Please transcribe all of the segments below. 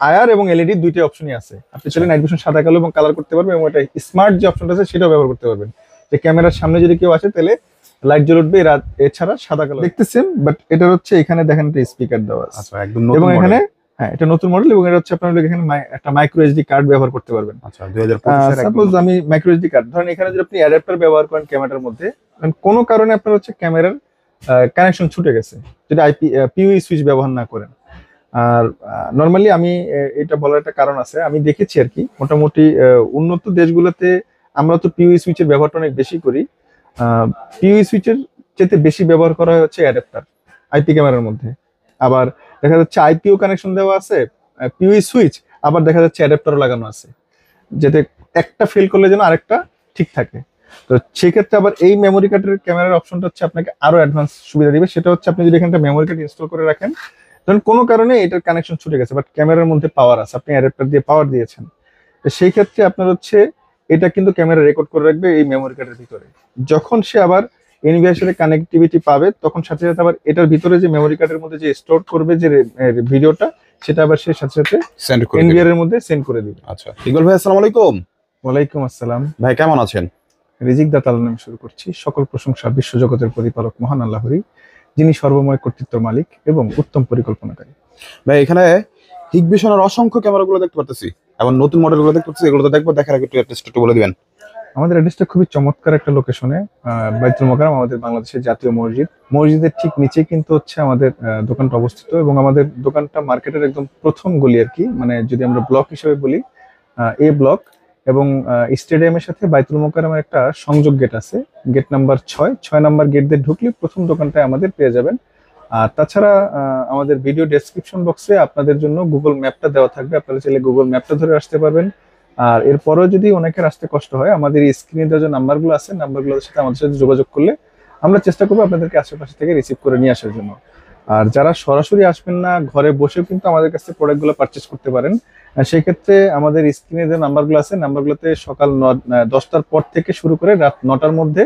IR এবং LED দুইটা অপশনই আছে। আপনি চাইলে নাইট ভিশন সাদা কালো এবং কালার করতে পারবেন, এবং এটা স্মার্ট যে অপশনটা আছে সেটাও ব্যবহার করতে পারবেন, যে ক্যামেরার সামনে যদি কেউ আসে তাহলে লাইট জ্বলে উঠবে, এছাড়া সাদা কালো দেখতে সেম, বাট এটা হচ্ছে এখানে দেখেন একটা স্পিকার দেওয়া আছে। আচ্ছা, একদম নতুন এবং এখানে মডেল। হ্যাঁ, এটা নতুন মডেল, এবং এটা হচ্ছে আপনারা এখানে একটা মাইক্রো এসডি কার্ড ব্যবহার করতে পারবেন। আচ্ছা, 2025 এর সাপোজ আমি মাইক্রো এসডি কার্ড ধরেন, এখানে যদি আপনি অ্যাডাপ্টার ব্যবহার করেন ক্যামেরার মধ্যে, কোনো কারণে আপনার হচ্ছে ক্যামেরার কানেকশন ছুটে গেছে, যদি পিইউ সুইচ ব্যবহার না করেন। আর নর্মালি আমি এটা বলার একটা কারণ আছে, আমি দেখেছি আর কি, মোটামুটি উন্নত দেশগুলোতে আমরা তো পিইউ সুইচের ব্যবহারটা অনেক বেশি করি। পিইউ সুইচের চেয়ে বেশি ব্যবহার করা হয় হচ্ছে অ্যাডাপ্টার আইপি ক্যামেরার মধ্যে। আবার দেখা যাচ্ছে আইপিও কানেকশন দেওয়া আছে, পিইউ সুইচ, আবার দেখা যাচ্ছে অ্যাডাপ্টারও লাগানো আছে, যাতে একটা ফেল করলে যেন আরেকটা ঠিক থাকে। তো সেক্ষেত্রে আবার এই মেমোরি কার্ডের ক্যামেরার অপশনটা হচ্ছে আপনাকে আরো অ্যাডভান্স সুবিধা দিবে। সেটা হচ্ছে আপনি যদি এখানটা মেমোরি কার্ড ইনস্টল করে রাখেন, ধরুন কোনো কারণে এটার কানেকশন ছুটে গেছে, বাট ক্যামেরার মধ্যে পাওয়ার আছে, আপনি অ্যাডাপ্টার দিয়ে পাওয়ার দিয়েছেন, তো সেই ক্ষেত্রে আপনার হচ্ছে এটা কিন্তু ক্যামেরা রেকর্ড করে রাখবে এই মেমোরি কার্ডের ভিতরে। যখন সে আবার এনভিআর সাথে কানেক্টিভিটি পাবে, তখন সাথে সাথে আবার এটার ভিতরে যে মেমোরি কার্ডের মধ্যে যে স্টোর করবে যে ভিডিওটা, সেটা আবার সে সাথে সাথে এনভিআর এর মধ্যে সেন্ড করে দিবে। আচ্ছা, ইগল ভাই আসসালামু আলাইকুম। ওয়ালাইকুম আসসালাম ভাই, কেমন আছেন? রিজিক দাতাল নামে শুরু করছি। সকল প্রশংসা বিশ্বজগতের প্রতিপালক মহান আল্লাহরই, যিনি সর্বময় কর্তৃত্বের মালিক এবং উত্তম পরিকল্পনাকারী। ভাই, এখানে হিগভিশনের অসংখ্য ক্যামেরাগুলো দেখতে পাচ্ছি, এবং নতুন মডেলগুলো দেখতে পাচ্ছি, এগুলো তো দেখবো, দেখার আগে একটু অ্যাড্রেসটা একটু বলে দিবেন। আমাদের অ্যাড্রেসটা খুবই চমৎকার একটা লোকেশনে, বাইতুল মোকাররম, আমাদের বাংলাদেশের জাতীয় মসজিদ, মসজিদের ঠিক নিচে কিন্তু হচ্ছে আমাদের দোকানটা অবস্থিত, এবং আমাদের দোকানটা মার্কেটের একদম প্রথম গলি আর কি, মানে যদি আমরা ব্লক হিসেবে বলি, এ ব্লক, এবং স্টেডিয়ামের সাথে বাইতুল মোকাররমের একটা সংযোগ গেট আছে, গেট নাম্বার 6 নাম্বার গেট দিয়ে ঢুকলে প্রথম দোকানটায় আমাদের পেয়ে যাবেন। আর তাছাড়া আমাদের ভিডিও ডেসক্রিপশন বক্সে আপনাদের জন্য গুগল ম্যাপটা দেওয়া থাকবে, আপনারা চাইলে গুগল ম্যাপটা ধরে আসতে পারবেন। আর এরপরও যদি অনেকের আসতে কষ্ট হয়, আমাদের এই স্ক্রিনে দেওয়া যে নাম্বারগুলো আছে, নাম্বারগুলোর সাথে আমাদের সাথে যোগাযোগ করলে আমরা চেষ্টা করবো আপনাদেরকে আশেপাশে থেকে রিসিভ করে নিয়ে আসার জন্য। আর যারা সরাসরি আসবেন না, ঘরে বসেও কিন্তু আমাদের কাছ থেকে প্রোডাক্টগুলো পারচেস করতে পারেন। সেই ক্ষেত্রে আমাদের স্ক্রিনে যে নাম্বারগুলো আছে, নাম্বারগুলোতে সকাল 10টার পর থেকে শুরু করে রাত 9টার মধ্যে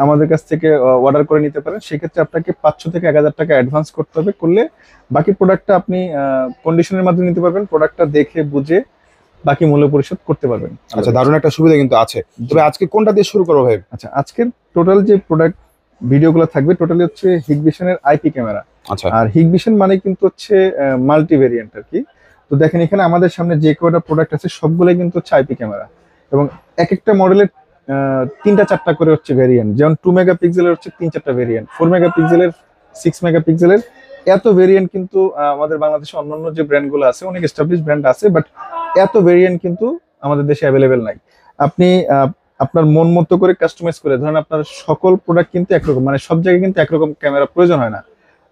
আমাদের কাছ থেকে অর্ডার করে নিতে পারেন। সেক্ষেত্রে আপনাকে 500 থেকে 1000 টাকা অ্যাডভান্স করতে হবে, করলে বাকি প্রোডাক্টটা আপনি কন্ডিশনের মাধ্যমে নিতে পারবেন, প্রোডাক্টটা দেখে বুঝে বাকি মূল্য পরিশোধ করতে পারবেন। আচ্ছা, দারুণ একটা সুবিধা কিন্তু আছে। তবে আজকে কোনটা দিয়ে শুরু করবো ভাই? আচ্ছা, আজকের টোটাল যে প্রোডাক্ট ভিডিওগুলো থাকবে টোটালি হচ্ছে হিগভিশনের আইপি ক্যামেরা। আচ্ছা, আর হিগভিশন মানে কিন্তু হচ্ছে মাল্টি ভেরিয়েন্ট আর কি। তো দেখেন এখানে আমাদের সামনে যে কয়টা প্রোডাক্ট আছে সবগুলোই কিন্তু হচ্ছে আইপি ক্যামেরা, এবং এক একটা মডেলের 3টা-4টা করে হচ্ছে ভেরিয়েন্ট। যেমন 2 মেগাপিক্সেলের হচ্ছে 3-4টা ভেরিয়েন্ট, 4 মেগাপিক্সেলের, 6 মেগাপিক্সেলের, এত ভেরিয়েন্ট কিন্তু আমাদের বাংলাদেশে অন্যান্য যে ব্র্যান্ডগুলো আছে, অনেক এস্টাবলিশ ব্র্যান্ড আছে, বাট এত ভেরিয়েন্ট কিন্তু আমাদের দেশে অ্যাভেলেবেল নাই। আপনি আপনার মন মতো করে কাস্টমাইজ করে, ধরেন আপনার সকল প্রোডাক্ট কিন্তু একরকম, মানে সব জায়গায় কিন্তু একরকম ক্যামেরা প্রয়োজন হয় না।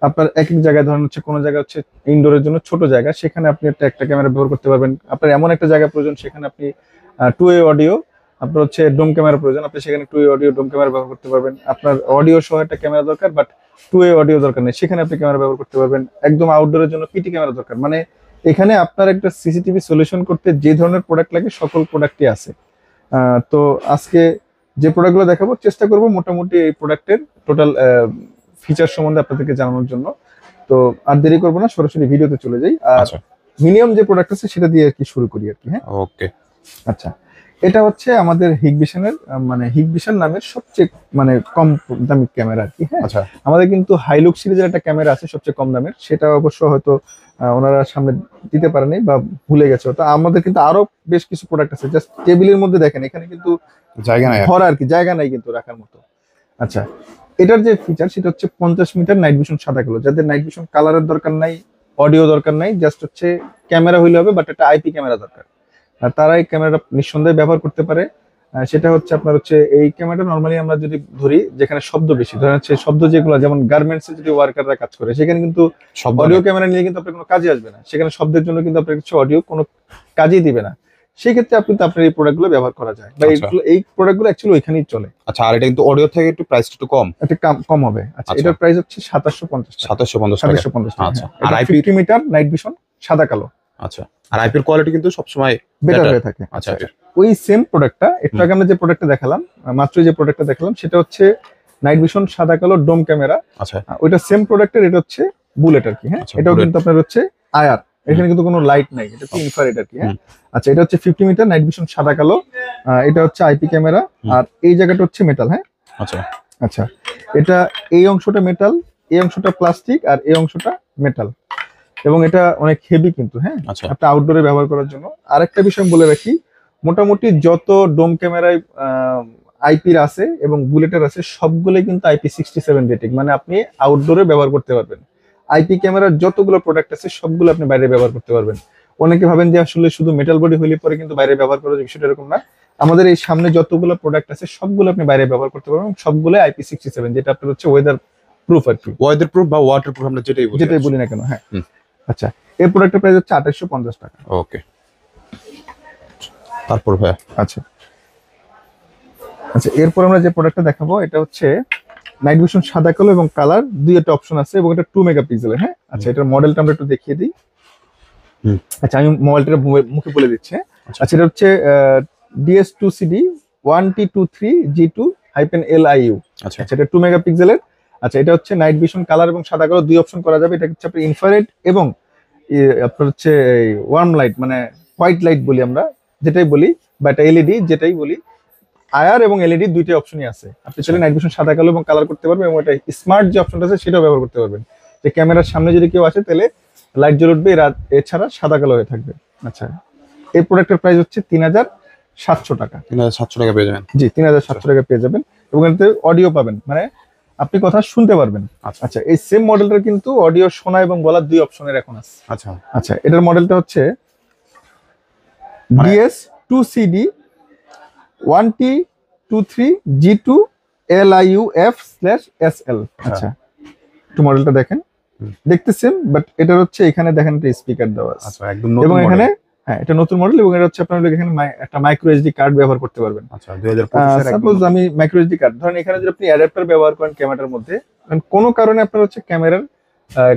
আপনার এক এক জায়গায় ধরেন হচ্ছে কোনো জায়গা হচ্ছে ইনডোরের জন্য ছোট জায়গা, সেখানে আপনি একটা ক্যামেরা ব্যবহার করতে পারবেন। আপনার এমন একটা জায়গা প্রয়োজন, সেখানে আপনি 2 ওয়ে অডিও, আপনার হচ্ছে ডোম ক্যামেরা প্রয়োজন, আপনি সেখানে 2 ওয়ে অডিও ডোম ক্যামেরা ব্যবহার করতে পারবেন। আপনার অডিও সহ একটা ক্যামেরা দরকার, বাট 2 ওয়ে অডিও দরকার নেই, সেখানে আপনি ক্যামেরা ব্যবহার করতে পারবেন। একদম আউটডোরের জন্য পিটি ক্যামেরা দরকার, মানে এখানে আপনার একটা সিসিটিভি সলিউশন করতে যে ধরনের প্রোডাক্ট লাগে সকল প্রোডাক্টই আছে। তো আজকে যে প্রোডাক্টগুলো দেখাবো, চেষ্টা করব মোটামুটি এই প্রোডাক্টের টোটাল ফিচার সম্বন্ধে আপনাদেরকে জানানোর জন্য। তো আর দেরি করবো না, সরাসরি ভিডিওতে চলে যাই। আর মিনিমাম যে প্রোডাক্ট আছে সেটা দিয়ে আর কি শুরু করি আর কি। হ্যাঁ, ওকে। আচ্ছা, এটা হচ্ছে আমাদের হিগভিশনের, মানে হিগভিশন নামের সবচেয়ে মানে কম দামি ক্যামেরা আর কি। হ্যাঁ, আচ্ছা, আমাদের কিন্তু হাইলুক সিরিজের একটা ক্যামেরা আছে সবচেয়ে কম দামের, সেটা অবশ্য হয়তো ওনারা সামনে দিতে পারেনি বা ভুলে গেছে। তো আমাদের কিন্তু আরো বেশ কিছু প্রোডাক্ট আছে, জাস্ট টেবিলের মধ্যে দেখেন এখানে কিন্তু জায়গা নাই, ভরা আর কি, জায়গা নাই কিন্তু রাখার মতো। আচ্ছা, এটার যে ফিচার সেটা হচ্ছে 50 মিটার নাইট ভিশন সাদা কালো। যাদের নাইট ভিশন কালারের দরকার নাই, অডিও দরকার নাই, জাস্ট হচ্ছে ক্যামেরা হইলে হবে, বাট একটা আইপি ক্যামেরা দরকার, তারা এই ক্যামেরাটা নিঃসন্দেহে ব্যবহার করতে পারে। সেটা হচ্ছে আপনার হচ্ছে এই ক্যামেরাটা নর্মালি আমরা যদি ধরি, যেখানে শব্দ বেশি, ধরেন হচ্ছে শব্দ যেগুলো, যেমন গার্মেন্টস এ যদি ওয়ার্কাররা কাজ করে, সেখানে কিন্তু অডিও ক্যামেরা নিয়ে কিন্তু আপনার কোনো কাজে আসবে না, সেখানে শব্দের জন্য কিন্তু আপনার কিছু অডিও কোনো কাজেই দিবে না। সেই ক্ষেত্রে আপনি তো আপনার এই প্রোডাক্টগুলো ব্যবহার করা যায়, বা এই প্রোডাক্টগুলো অ্যাকচুয়ালি ওইখানেই চলে। আচ্ছা, আর এটা কিন্তু অডিও থেকে একটু প্রাইসটা একটু কম, এটা কম হবে। আচ্ছা, এটার প্রাইস হচ্ছে 2750 টাকা। 2750 টাকা। আচ্ছা, আর 50 মিটার নাইট ভিশন সাদা কালো। আচ্ছা, আর আইপির কোয়ালিটি কিন্তু সবসময় বেটার হয়ে থাকে। আচ্ছা, ওই সেম প্রোডাক্টটা একটু আগে আমরা যে প্রোডাক্টটা দেখালাম, মাত্র যে প্রোডাক্টটা দেখালাম, সেটা হচ্ছে নাইট ভিশন সাদা কালো ডোম ক্যামেরা। আচ্ছা, ওইটা সেম প্রোডাক্টের, এটা হচ্ছে বুলেট আর কি। হ্যাঁ, এটাও কিন্তু আপনার হচ্ছে আইআর, এখানে কিন্তু কোনো লাইট নাই, এটা হচ্ছে ইনফ্রারেড আর কি। হ্যাঁ, আচ্ছা এটা হচ্ছে 50 মিটার নাইট ভিশন সাদা কালো। এটা হচ্ছে আইপি ক্যামেরা, আর এই জায়গাটা হচ্ছে মেটাল। হ্যাঁ, আচ্ছা আচ্ছা এটা এই অংশটা মেটাল, এই অংশটা প্লাস্টিক, আর এই অংশটা মেটাল, এবং এটা অনেক হেভি কিন্তু। হ্যাঁ, আচ্ছা আপনি আউটডোরে ব্যবহার করার জন্য। আরেকটা বিষয় আমি বলে রাখি, মোটামুটি যত ডোম ক্যামেরায় আইপির আছে এবং বুলেটের আছে সবগুলোই কিন্তু IP67 রেটিং, মানে আপনি আউটডোরে ব্যবহার করতে পারবেন। আইপি ক্যামেরার যতগুলো প্রোডাক্ট আছে সবগুলো আপনি বাইরে ব্যবহার করতে পারবেন। অনেকে ভাবেন যে আসলে শুধু মেটাল বডি হইলে পরে কিন্তু বাইরে ব্যবহার করা যায়, বিষয়টা এরকম না। আমাদের এই সামনে যতগুলো প্রোডাক্ট আছে সবগুলো আপনি বাইরে ব্যবহার করতে পারবেন, সবগুলো IP67, যেটা আপনার হচ্ছে ওয়েদার প্রুফ আর কি, ওয়েদার প্রুফ বা ওয়াটার প্রুফ আমরা যেটাই বলি। যেটাই বলি না কেন। হ্যাঁ, আচ্ছা এই প্রোডাক্টের প্রাইস হচ্ছে 2850 টাকা। ওকে, তারপর ভাই আচ্ছা আচ্ছা এরপর আমরা যে প্রোডাক্টটা দেখাবো এটা হচ্ছে নাইট ভিশন সাদা কালো এবং কালার, দুই একটা অপশন আছে, এবং এটা 2 মেগাপিক্সেলের। হ্যাঁ, আচ্ছা এটার মডেলটা আমরা একটু দেখিয়ে দিই। আচ্ছা আমি মোবাইলটা মুখে বলে দিচ্ছি। হ্যাঁ, আচ্ছা এটা হচ্ছে DS2CD 1T23G2-LIU। আচ্ছা আচ্ছা এটা 2 মেগাপিক্সেলের। আচ্ছা এটা হচ্ছে নাইট ভিশন কালার এবং সাদা কালো দুই অপশন করা যাবে। এটা হচ্ছে আপনার ইনফ্রারেড এবং আপনার হচ্ছে ওয়ার্ম লাইট, মানে হোয়াইট লাইট বলি আমরা যেটাই বলি, বা এটা এলইডি যেটাই বলি। আয়ার এবং এলইডি দুইটাই অপশনই আছে। আপনি চাইলে নাইট ভিশন সাদা কালো এবং কালার করতে পারবেন, এবং এটা স্মার্ট যে অপশনটা আছে সেটাও ব্যবহার করতে পারবেন, যে ক্যামেরার সামনে যদি কেউ আসে তাহলে লাইট জ্বলে উঠবে, এছাড়া সাদা কালো হয়ে থাকবে। আচ্ছা এই প্রোডাক্টের প্রাইস হচ্ছে 3700 টাকা। 3700 টাকা পেয়ে যাবেন। জি 3700 টাকা পেয়ে যাবেন, এবং এতে অডিও পাবেন, মানে আপনি কথা শুনতে পারবেন। আচ্ছা এই সেম মডেলটা কিন্তু অডিও শোনা এবং বলার দুই অপশনের এখন আছে। আচ্ছা আচ্ছা এটার মডেলটা হচ্ছে DS2CD 1T23G2-LIUF/SL। আচ্ছা একটু মডেলটা দেখেন, দেখতে সেম, বাট এটার হচ্ছে এখানে দেখেন একটা স্পিকার দেওয়া আছে। আচ্ছা একদম নতুন এবং মডেল। এখানে হ্যাঁ এটা নতুন মডেল, এবং এটা হচ্ছে আপনারা এখানে একটা মাইক্রো এসডি কার্ড ব্যবহার করতে পারবেন। আচ্ছা 2025 এর সাপোজ আমি মাইক্রো এসডি কার্ড ধরেন, এখানে যদি আপনি অ্যাডাপ্টার ব্যবহার করেন ক্যামেরার মধ্যে, কোনো কারণে আপনার হচ্ছে ক্যামেরার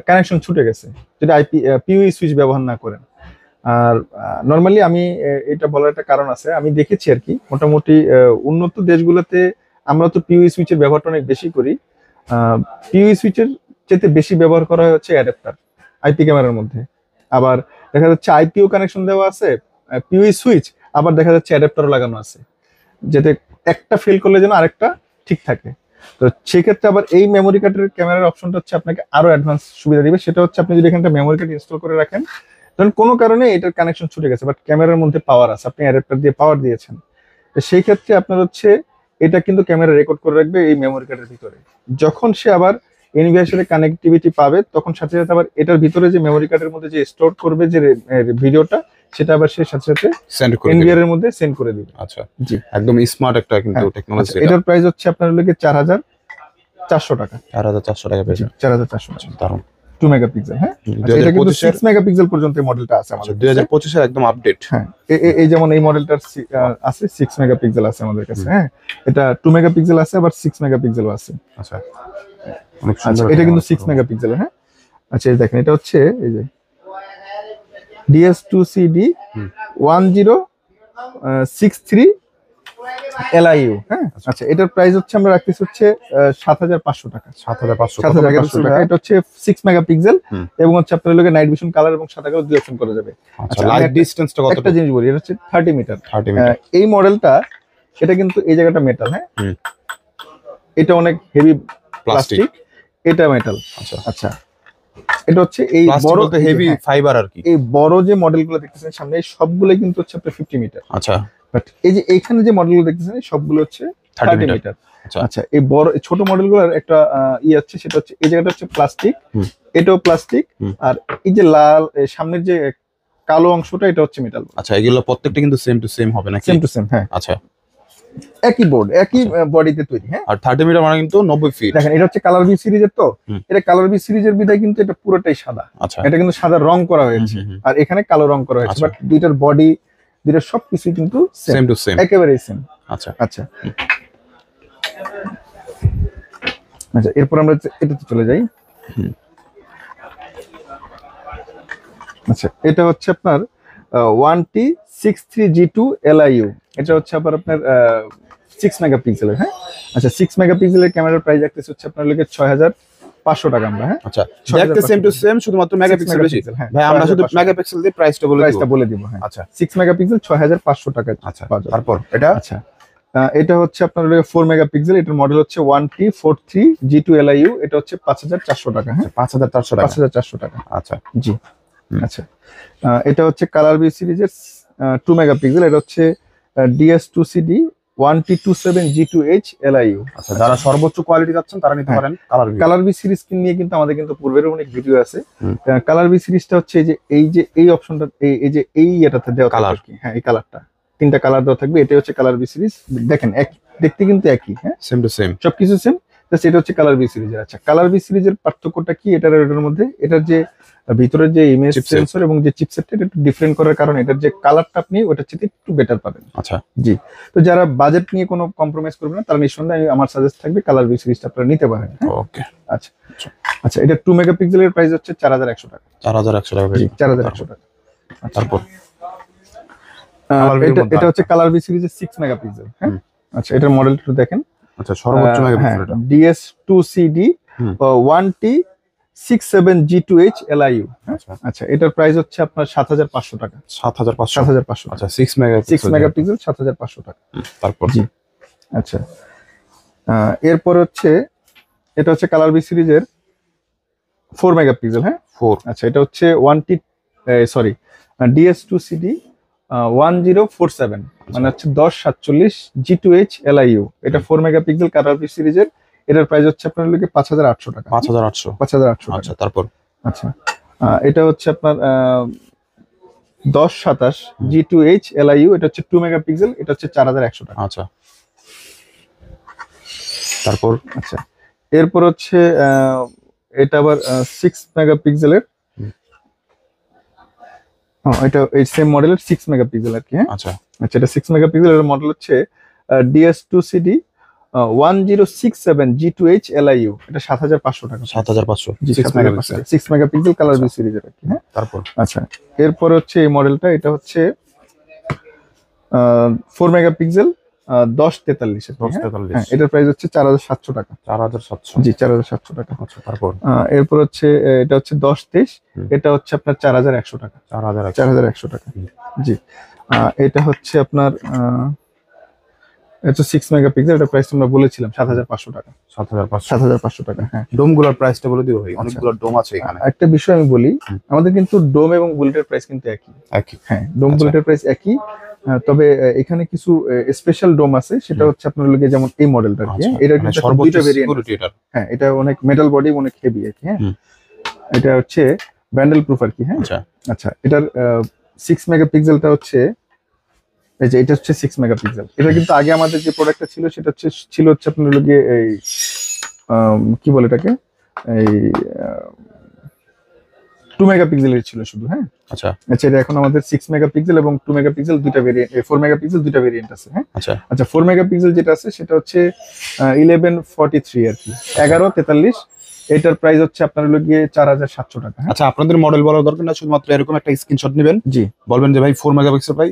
কানেকশন ছুটে গেছে, যদি পিউই সুইচ ব্যবহার না করেন। আর নর্মালি আমি এটা বলার একটা কারণ আছে, আমি দেখেছি আর কি, মোটামুটি উন্নত দেশগুলোতে আমরা তো পিউই সুইচের ব্যবহারটা অনেক বেশি করি। পিউই সুইচের চেয়ে বেশি ব্যবহার করা হয় হচ্ছে অ্যাডাপ্টার আইপি ক্যামেরার মধ্যে। আবার দেখা যাচ্ছে আইপিও কানেকশন দেওয়া আছে, পিউই সুইচ, আবার দেখা যাচ্ছে অ্যাডাপ্টারও লাগানো আছে, যাতে একটা ফেল করলে যেন আরেকটা ঠিক থাকে। তো সেক্ষেত্রে আবার এই মেমোরি কার্ডের ক্যামেরার অপশনটা হচ্ছে আপনাকে আরো অ্যাডভান্স সুবিধা দিবে। সেটা হচ্ছে আপনি যদি এখানটা মেমোরি কার্ড ইনস্টল করে রাখেন, ধরুন কোনো কারণে এটার কানেকশন ছুটে গেছে, বাট ক্যামেরার মধ্যে পাওয়ার আছে, আপনি অ্যাডাপ্টার দিয়ে পাওয়ার দিয়েছেন, তো সেই ক্ষেত্রে আপনার হচ্ছে এটা কিন্তু ক্যামেরা রেকর্ড করে রাখবে এই মেমোরি কার্ডের ভিতরে। যখন সে আবার এনভিআর সাথে কানেক্টিভিটি পাবে, তখন সাথে সাথে আবার এটার ভিতরে যে মেমোরি কার্ডের মধ্যে যে স্টোর করবে যে ভিডিওটা, সেটা আবার সে সাথে সাথে সেন্ড করে এনভিআর এর মধ্যে সেন্ড করে দিবে। আচ্ছা জি একদম স্মার্ট একটা কিন্তু টেকনোলজি। এটার প্রাইস হচ্ছে আপনার হলো 4400 টাকা। 4400 টাকা পেয়ে যাবেন। 4400 টাকা। দারুণ। 2 মেগাপিক্সেল। হ্যাঁ, এটা কিন্তু 6 মেগাপিক্সেল পর্যন্ত এই মডেলটা আছে আমাদের 2025 এর একদম আপডেট। হ্যাঁ এই যেমন এই মডেলটার আছে 6 মেগাপিক্সেল আছে আমাদের কাছে। হ্যাঁ এটা 2 মেগাপিক্সেল আছে, আবার 6 মেগাপিক্সেলও আছে। আচ্ছা অনেক আচ্ছা সুন্দর। এটা কিন্তু 6 মেগাপিক্সেল। হ্যাঁ আচ্ছা এই দেখেন, এটা হচ্ছে এই যে DS2CD 1063LIU। হ্যাঁ আচ্ছা এটার প্রাইস হচ্ছে আমরা রাখতেছি হচ্ছে 7500 টাকা। 7500 টাকা। এটা হচ্ছে 6 মেগাপিক্সেল, এবং হচ্ছে আপনার লোকে নাইট ভিশন কালার এবং সাদা কালো দুই অপশন করা যাবে। আচ্ছা লাইট ডিসটেন্সটা কত? একটা জিনিস বলি, এটা হচ্ছে 30 মিটার। 30 মিটার। এই মডেলটা এটা কিন্তু এই জায়গাটা মেটাল। হ্যাঁ এটা অনেক হেভি প্লাস্টিক, এটা মেটাল। আচ্ছা আচ্ছা এটা হচ্ছে এই বড় হেভি ফাইবার আর কি। এই বড় যে মডেলগুলো দেখতেছেন সামনে, এই সবগুলো কিন্তু হচ্ছে আপনার 50 মিটার। আচ্ছা বাট এই যে এইখানে যে মডেলগুলো দেখতেছেন সবগুলো হচ্ছে 30 মিটার। আচ্ছা এই বড় ছোট মডেলগুলোর একটা আছে, সেটা হচ্ছে এই জায়গাটা হচ্ছে প্লাস্টিক, এটাও প্লাস্টিক, আর এই যে লাল সামনের যে কালো অংশটা এটা হচ্ছে মেটাল। আচ্ছা এগুলো প্রত্যেকটা কিন্তু সেম টু সেম হবে নাকি? Same to same. হ্যাঁ আচ্ছা একই বোর্ড একই বডিতে তৈরি। হ্যাঁ আর 30 মিটার মানে কিন্তু 90 ফিট। দেখেন এটা হচ্ছে কালার বি সিরিজের, তো এটা কালার বি সিরিজের বিধায় কিন্তু এটা পুরোটাই সাদা। আচ্ছা এটা কিন্তু সাদা রং করা হয়েছে, আর এখানে কালো রং করা হয়েছে, বাট দুইটার বডি দুইটার সবকিছু কিন্তু সেম টু সেম, একেবারেই সেম। আচ্ছা আচ্ছা আচ্ছা এরপর আমরা এটাতে চলে যাই। আচ্ছা এটা হচ্ছে আপনার 1T63G2-LIU। এটা হচ্ছে আবার আপনার 6 মেগাপিক্সেলের। হ্যাঁ আচ্ছা 6 মেগাপিক্সেলের ক্যামেরার প্রাইস রাখতেছে হচ্ছে আপনার লোকের 500 টাকা আমরা। হ্যাঁ, আচ্ছা, দেখতে সেম টু সেম, শুধুমাত্র মেগাপিক্সেল বেশি। হ্যাঁ ভাই আমরা শুধু মেগাপিক্সেল দিয়ে প্রাইসটা বলে দিব। হ্যাঁ, আচ্ছা 6 মেগাপিক্সেল 6500 টাকা। আচ্ছা, তারপর এটা আচ্ছা, এটা হচ্ছে আপনার 4 মেগাপিক্সেল, এটার মডেল হচ্ছে 1T43 G2 LIU, এটা হচ্ছে 5400 টাকা। হ্যাঁ, 5400 টাকা। 5400 টাকা। আচ্ছা জি। আচ্ছা, এটা হচ্ছে কালার বি সিরিজের 2 মেগাপিক্সেল, এটা হচ্ছে DS2CD 1T27 G2H LIU। আচ্ছা, যারা সর্বোচ্চ কোয়ালিটি যাচ্ছেন তারা নিতে পারেন কালার বি সিরিজ নিয়ে কিন্তু আমাদের কিন্তু পূর্বের অনেক ভিডিও আছে। কালার বি সিরিজটা হচ্ছে এই অপশনটা, এই এটাতে দেওয়া কালার কি। হ্যাঁ, এই কালারটা 3টা কালার দেওয়া থাকবে, এটা হচ্ছে কালার বি সিরিজ। দেখেন দেখতে কিন্তু একই। হ্যাঁ, সেম টু সেম, সবকিছু সেম, এটা হচ্ছে কালার বি সিরিজের। আচ্ছা, কালার বি সিরিজের পার্থক্যটা কি এটার মধ্যে? এটার যে ভিতরের যে ইমেজ সেন্সর এবং যে চিপসেটটা, এটা একটু ডিফারেন্ট করার কারণে এটার যে কালারটা আপনি ওটার চেয়ে একটু বেটার পাবেন। আচ্ছা জি। তো যারা বাজেট নিয়ে কোনো কম্প্রোমাইজ করবে না, তারা নিঃসন্দেহে আমার সাজেস্ট থাকবে কালার বি সিরিজটা আপনারা নিতে পারেন। ওকে। আচ্ছা আচ্ছা, এটা 2 মেগাপিক্সেলের প্রাইস হচ্ছে 4100 টাকা। 4100 টাকা। জি, 4100 টাকা। তারপর এটা হচ্ছে কালার বি সিরিজের 6 মেগাপিক্সেল। হ্যাঁ, আচ্ছা, এটার মডেলটা একটু দেখেন। আচ্ছা, সর্বোচ্চ মেগাপিক্সেল এটা DS2CD 1T67 G2H LIU। আচ্ছা, এটার প্রাইস হচ্ছে আপনার 7500 টাকা। 7500। আচ্ছা, 6 মেগাপিক্সেল 7500 টাকা। তারপর জি। আচ্ছা, এরপর হচ্ছে এটা হচ্ছে কালার বি সিরিজের 4 মেগাপিক্সেল। হ্যাঁ, 4। আচ্ছা, এটা হচ্ছে DS2CD 1047, মানে হচ্ছে 1047 G2H LIU। এটা 4 মেগাপিক্সেল কালার বি সিরিজের, এটার প্রাইস হচ্ছে আপনার 5800 টাকা। 5800। আচ্ছা, তারপর আচ্ছা, এটা হচ্ছে আপনার 1027 G2H LIU, এটা হচ্ছে 2 মেগাপিক্সেল, এটা হচ্ছে 4100 টাকা। আচ্ছা, তারপর আচ্ছা, এরপর হচ্ছে এটা আবার 6 মেগাপিক্সেলের, এটা এই সেম মডেলের 6 মেগাপিক্সেল আর কি। হ্যাঁ, আচ্ছা আচ্ছা, এটা 6 মেগাপিক্সেলের মডেল হচ্ছে DS2CD 1067 G2H LIU, এটা 7500 টাকা। 7500। 6 মেগাপিক্সেল কালার বি সিরিজের আর কি। হ্যাঁ, তারপর আচ্ছা, এরপর হচ্ছে এই মডেলটা, এটা হচ্ছে 4 মেগাপিক্সেল 1043। হ্যাঁ, এটার প্রাইস হচ্ছে 4700 টাকা। 4700। জি, 4700 টাকা। আচ্ছা, তারপর এরপর হচ্ছে এটা হচ্ছে 1023, এটা হচ্ছে আপনার 4100 টাকা। 4100 টাকা। জি। এটা হচ্ছে আপনার এটা 6 মেগাপিক্সেল, এটা প্রাইস আমরা বলেছিলাম 7500 টাকা। 7500 টাকা। হ্যাঁ, ডোমগুলোর প্রাইসটা বলে দিও ভাই, অনেকগুলো ডোম আছে এখানে। একটা বিষয় আমি বলি, আমাদের কিন্তু ডোম এবং বুলেটের প্রাইস কিন্তু একই। হ্যাঁ, ডোম বুলেটের প্রাইস একই, তবে এখানে কিছু স্পেশাল ডোম আছে, সেটা হচ্ছে আপনার লগে যেমন এই মডেলটা আর কি। এটা কিন্তু দুইটা ভেরিয়েন্ট। হ্যাঁ, এটা অনেক মেটাল বডি, অনেক হেভি আর কি। হ্যাঁ, এটা হচ্ছে ব্যান্ডেল প্রুফ আর কি। হ্যাঁ, আচ্ছা, এটার 6 মেগাপিক্সেলটা হচ্ছে এটা হচ্ছে 6 মেগাপিক্সেল। এটা কিন্তু আগে আমাদের যে প্রোডাক্টটা ছিল সেটা ছিল আপনার লগে এই কি বলে এটাকে, এই 2 মেগাপিক্সেলের ছিল শুধু। হ্যাঁ, আচ্ছা, এটা এখন আমাদের 6 মেগাপিক্সেল এবং 2 মেগাপিক্সেল দুইটা ভেরিয়েন্ট, 4 মেগাপিক্সেল দুইটা ভেরিয়েন্ট আছে। হ্যাঁ, আচ্ছা, 4 মেগাপিক্সেল যেটা আছে সেটা হচ্ছে 1143 আর কি, 1143। এটার প্রাইস হচ্ছে আপনার লগে 4700 টাকা। আচ্ছা, আপনাদের মডেল বলার দরকার না, শুধুমাত্র এরকম একটা স্ক্রিনশট নেবেন। জি, বলবেন যে ভাই 4 মেগাপিক্সেল ভাই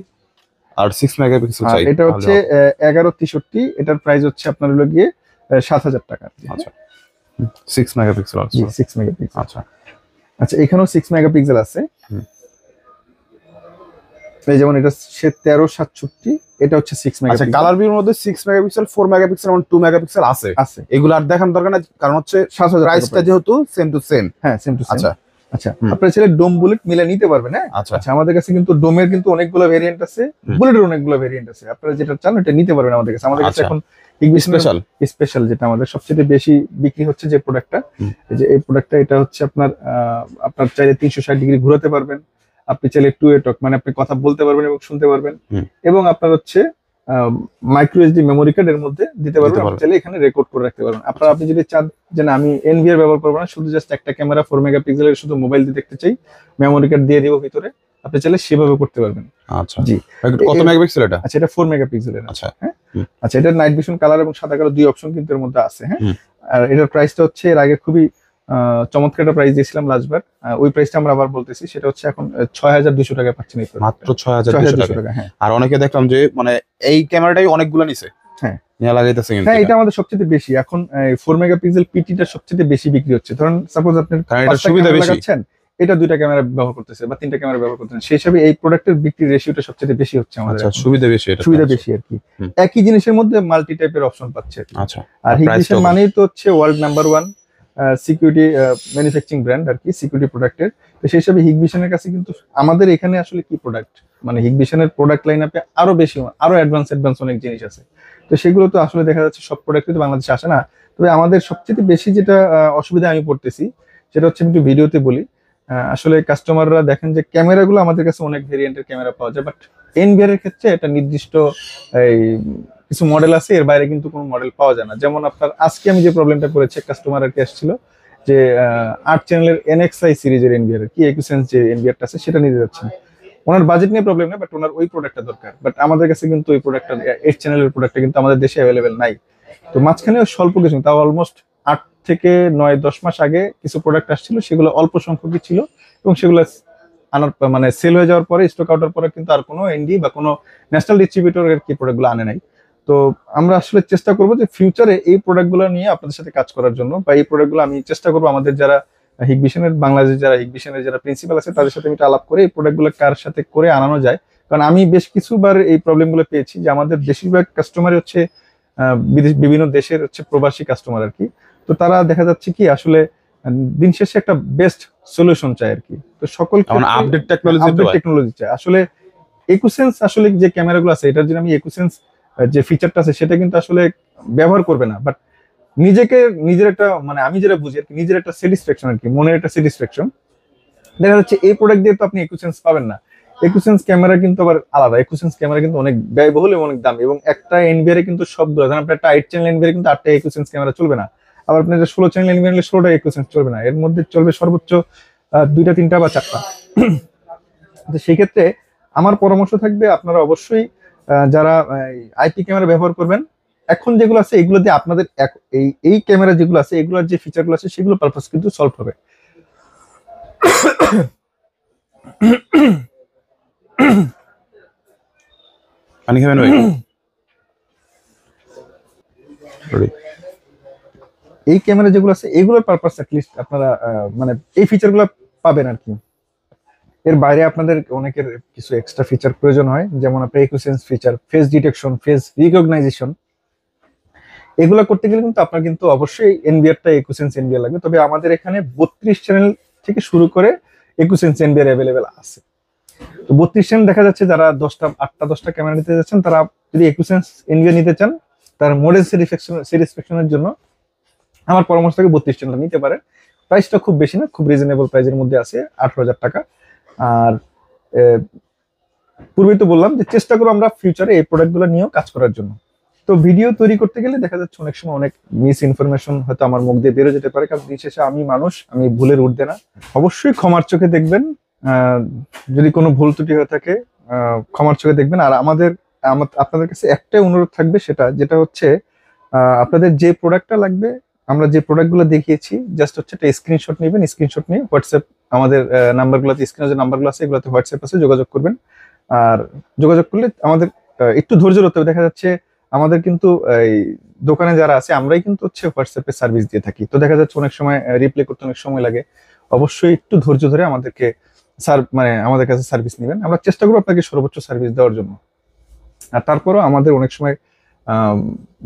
আর 6 মেগাপিক্সেল চাই। এটা হচ্ছে 1163, এটার প্রাইস হচ্ছে আপনার লগে 7000 টাকা। আচ্ছা, 6 মেগাপিক্সেল আছে। জি, 6 মেগাপিক্সেল। আচ্ছা আচ্ছা, এখানেও 6 মেগাপিক্সেল আছে। এই যেমন এটা 1367, এটা হচ্ছে 6 মেগাপিক্সেল। আচ্ছা, কালার ভিউর মধ্যে 6 মেগাপিক্সেল, 4 মেগাপিক্সেল এবং 2 মেগাপিক্সেল আছে। এগুলো আর দেখানোর দরকার না, কারণ হচ্ছে 7000 প্রাইসটা যেহেতু সেম টু সেম। হ্যাঁ, সেম টু সেম। আচ্ছা আচ্ছা, আপনারা চাইলে ডোম বুলেট মিলে নিতে পারবেন। হ্যাঁ, আচ্ছা, আমাদের কাছে কিন্তু ডোমের কিন্তু অনেকগুলো ভেরিয়েন্ট আছে, বুলেটের অনেকগুলো ভেরিয়েন্ট আছে। আপনারা যেটা চান ওটা নিতে পারবেন আমাদের কাছে। আমাদের কাছে এখন স্পেশাল যেটা আমাদের সবচেয়ে বেশি বিক্রি হচ্ছে যে প্রোডাক্টটা, এই প্রোডাক্টটা, এটা হচ্ছে আপনার চাইলে 360 ডিগ্রি ঘোরাতে পারবেন। আপনি চাইলে টু এ টক, মানে আপনি কথা বলতে পারবেন এবং শুনতে পারবেন, এবং আপনার হচ্ছে মাইক্রো এসডি মেমোরি কার্ড এর মধ্যে দিতে পারবেন। আপনি চাইলে এখানে রেকর্ড করে রাখতে পারবেন। আপনি যদি চান যে না, আমি এনভিআর ব্যবহার করবো না, শুধু জাস্ট একটা ক্যামেরা 4 মেগাপিক্সেলের শুধু মোবাইল দিয়ে দেখতে চাই, মেমোরি কার্ড দিয়ে দিব ভিতরে, আপনি চাইলে সেভাবে করতে পারবেন। আচ্ছা, জি। কত মেগাপিক্সেল এটা? আচ্ছা, এটা 4 মেগাপিক্সেলের। আচ্ছা, হ্যাঁ, আচ্ছা, এটা নাইট ভিশন কালার এবং সাদা কালো দুই অপশন কিন্তু এর মধ্যে আছে। হ্যাঁ, আর এটার প্রাইসটা হচ্ছে এর আগে খুবই চমৎকার একটা প্রাইস দিয়েছিলাম লাস্টবার, ওই প্রাইসটা আমরা আবার বলতেছি, সেটা হচ্ছে এখন 6200 টাকা পাচ্ছেন মাত্র 6200 টাকা। হ্যাঁ, আর অনেকে দেখলাম যে মানে এই ক্যামেরাটাই অনেকগুলো নিছে। হ্যাঁ, নিয়ে লাগাইতেছে কিন্তু হ্যাঁ, এটা আমাদের সবচেয়ে বেশি এখন 4 মেগাপিক্সেল পিটিটা সবচেয়ে বেশি বিক্রি হচ্ছে। ধরুন সাপোজ আপনি কারণ এটা 5টা সুবিধা ক্যামেরা বেশি। লাগাচ্ছেন, এটা 2টা ক্যামেরা ব্যবহার করতেছে বা 3টা ক্যামেরা ব্যবহার করতেছেন, সেই হিসাবে এই প্রোডাক্টের বিক্রি রেশিওটা সবচেয়ে বেশি হচ্ছে আমাদের আচ্ছা, এখন। সুবিধা বেশি, এটা সুবিধা বেশি আর কি। হুম। একই জিনিসের মধ্যে মাল্টি টাইপের অপশন পাচ্ছে। আচ্ছা, আর price হিগবিশন টাও মানেই তো হচ্ছে world number 1 security manufacturing brand আর কি, সিকিউরিটি প্রোডাক্টের। তো সেই হিসাবে হিগবিশনের কাছে কিন্তু আমাদের এখানে আসলে কি প্রোডাক্ট, মানে হিগবিশনের প্রোডাক্ট লাইন আপে আরো বেশি, আরো অ্যাডভান্স অনেক জিনিস আছে। তো সেগুলো তো আসলে দেখা যাচ্ছে সব প্রোডাক্ট তো বাংলাদেশে আসে না। তবে আমাদের সবচেয়ে বেশি যেটা অসুবিধা আমি পড়তেছি, সেটা হচ্ছে আমি একটু ভিডিওতে বলি। আসলে কাস্টমাররা দেখেন যে ক্যামেরাগুলো আমাদের কাছে অনেক ভেরিয়েন্টের ক্যামেরা পাওয়া যায়, বাট এনবিআর এর ক্ষেত্রে এটা নির্দিষ্ট এই কিছু মডেল আছে, এর বাইরে কিন্তু কোনো মডেল পাওয়া যায় না। যেমন আপনার আজকে আমি যে প্রবলেমটা করেছি, কাস্টমার আর কি আসছিল যে 8 চ্যানেলের এনএক্সআই সিরিজের এনবিআর কি একুসেন্স যে এনবিআরটা আছে সেটা নিতে যাচ্ছেন। ওনার বাজেট নিয়ে প্রবলেম নেই, বাট ওনার ওই প্রোডাক্টটা দরকার। বাট আমাদের কাছে কিন্তু ওই প্রোডাক্টটা 8 চ্যানেলের প্রোডাক্টটা কিন্তু আমাদের দেশে অ্যাভেলেবেল নাই। তো মাঝখানে স্বল্প কিছু, তাও অলমোস্ট 8 থেকে 9-10 মাস আগে কিছু প্রোডাক্ট আসছিল, সেগুলো অল্প সংখ্যকই ছিল এবং সেগুলো আনার মানে সেল হয়ে যাওয়ার পরে, স্টক আউটের পরে কিন্তু আর কোনো এনডি বা কোনো ন্যাশনাল ডিস্ট্রিবিউটর এর কি প্রোডাক্টগুলো আনে নাই। তো আমরা আসলে চেষ্টা করব যে ফিউচারে এই প্রোডাক্টগুলো নিয়ে আপনাদের সাথে কাজ করার জন্য, বা এই প্রোডাক্টগুলো আমি চেষ্টা করবো আমাদের যারা হিগবিশনের বাংলাদেশে যারা হিগবিশনের যারা প্রিন্সিপাল আছে তাদের সাথে আমি আলাপ করে এই প্রোডাক্টগুলো কার সাথে করে আনানো যায়। কারণ আমি বেশ কিছুবার এই প্রবলেমগুলো পেয়েছি যে আমাদের বেশিরভাগ কাস্টমার হচ্ছে বিভিন্ন দেশের হচ্ছে প্রবাসী কাস্টমার আর কি। তো তারা দেখা যাচ্ছে কি আসলে দিন শেষে একটা বেস্ট সলিউশন চায় আর কি। তো সকল আপডেট টেকনোলজি টেকনোলজি চায় আসলে। একুসেন্স আসলে যে ক্যামেরাগুলো আছে, এটার জন্য আমি একুসেন্স যে ফিচারটা আছে সেটা কিন্তু আসলে ব্যবহার করবে না, বাট নিজেকে নিজের একটা মানে আমি যেটা বুঝি আর কি, নিজের একটা স্যাটিসফ্যাকশন আর কি, মনের একটা স্যাটিসফ্যাকশন। দেখা যাচ্ছে এই প্রোডাক্ট দিয়ে তো আপনি একুসেন্স পাবেন না। একুসেন্স ক্যামেরা কিন্তু আবার আলাদা, একুসেন্স ক্যামেরা কিন্তু অনেক ব্যয়বহুল এবং অনেক দাম, এবং একটা এনবিআর এ কিন্তু সবগুলো, ধরেন আপনার একটা 8 চ্যানেল এনবিআর কিন্তু 8টা একুসেন্স ক্যামেরা চলবে না। আবার আপনার 16 চ্যানেল এনবিআর 16টা একুসেন্স চলবে না, এর মধ্যে চলবে সর্বোচ্চ 2টা 3টা বা 4টা। তো সেই ক্ষেত্রে আমার পরামর্শ থাকবে আপনারা অবশ্যই যারা আইপি ক্যামেরা ব্যবহার করবেন, এখন যেগুলো আছে এগুলো দিয়ে আপনাদের এই ক্যামেরা যেগুলো আছে এগুলোর যে ফিচারগুলো আছে সেগুলো পারপাস কিন্তু সলভ হবে। পানি খাবেন ভাই? এই ক্যামেরা যেগুলো আছে এগুলোর পারপাস অ্যাটলিস্ট আপনারা মানে এই ফিচারগুলো পাবেন আর কি। এর বাইরে আপনাদের অনেকের কিছু এক্সট্রা ফিচার প্রয়োজন হয়, যেমন আপনার একুসেন্স feature, face detection, face recognition. এগুলো করতে গেলে কিন্তু আপনার কিন্তু অবশ্যই এনবিআরটা একুসেন্স এনবিআর লাগবে। তবে আমাদের এখানে 32 চ্যানেল থেকে শুরু করে একুসেন্স এনবিআর অ্যাভেলেবেল আছে। তো 32 চ্যানেল দেখা যাচ্ছে যারা 8টা 10টা ক্যামেরা নিতে যাচ্ছেন, তারা যদি একুসেন্স এনবিআর নিতে চান, তার মডেল স্যাটিসফ্যাকশনের জন্য আমার পরামর্শ থাকে 32 চ্যানেল নিতে পারে। প্রাইসটা খুব বেশি না, খুব রিজনেবল প্রাইসের মধ্যে আছে, 18,000 টাকা। আর পূর্বেই তো বললাম যে চেষ্টা করবো আমরা ফিউচারে এই প্রোডাক্টগুলো নিয়েও কাজ করার জন্য। তো ভিডিও তৈরি করতে গেলে দেখা যাচ্ছে অনেক সময় অনেক মিস ইনফরমেশন হয়তো আমার মুখ দিয়ে বেরো যেতে পারে, কারণ দিন শেষে আমি মানুষ, আমি ভুলের ঊর্ধ্বে না। অবশ্যই ক্ষমার চোখে দেখবেন, যদি কোনো ভুল ত্রুটি হয়ে থাকে ক্ষমার চোখে দেখবেন। আর আপনাদের কাছে একটাই অনুরোধ থাকবে, যেটা হচ্ছে আপনাদের যে প্রোডাক্টটা লাগবে, আমরা যে প্রোডাক্টগুলো দেখিয়েছি জাস্ট হচ্ছে একটা স্ক্রিনশট নেবেন, স্ক্রিনশট নিয়ে হোয়াটসঅ্যাপ আমাদের নাম্বারগুলোতে, স্ক্রিনে যে নাম্বারগুলো আছে এগুলোতে হোয়াটসঅ্যাপ আছে, যোগাযোগ করবেন। আর যোগাযোগ করলে আমাদের একটু ধৈর্য ধরতে হবে। দেখা যাচ্ছে আমাদের কিন্তু এই দোকানে যারা আছে আমরাই কিন্তু হচ্ছে হোয়াটসঅ্যাপে সার্ভিস দিয়ে থাকি, তো দেখা যাচ্ছে অনেক সময় রিপ্লাই করতে অনেক সময় লাগে। অবশ্যই একটু ধৈর্য ধরে আমাদেরকে মানে আমাদের কাছে সার্ভিস নেবেন, আমরা চেষ্টা করবো আপনাকে সর্বোচ্চ সার্ভিস দেওয়ার জন্য। আর তারপরও আমাদের অনেক সময়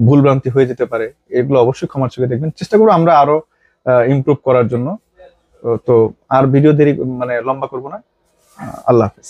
ভুল ভ্রান্তি হয়ে যেতে পারে, এগুলো অবশ্যই ক্ষমার চোখে দেখবেন। চেষ্টা করবো আমরা আরো ইমপ্রুভ করার জন্য। তো আর ভিডিও দেরি মানে লম্বা করবো না। আল্লাহ হাফেজ।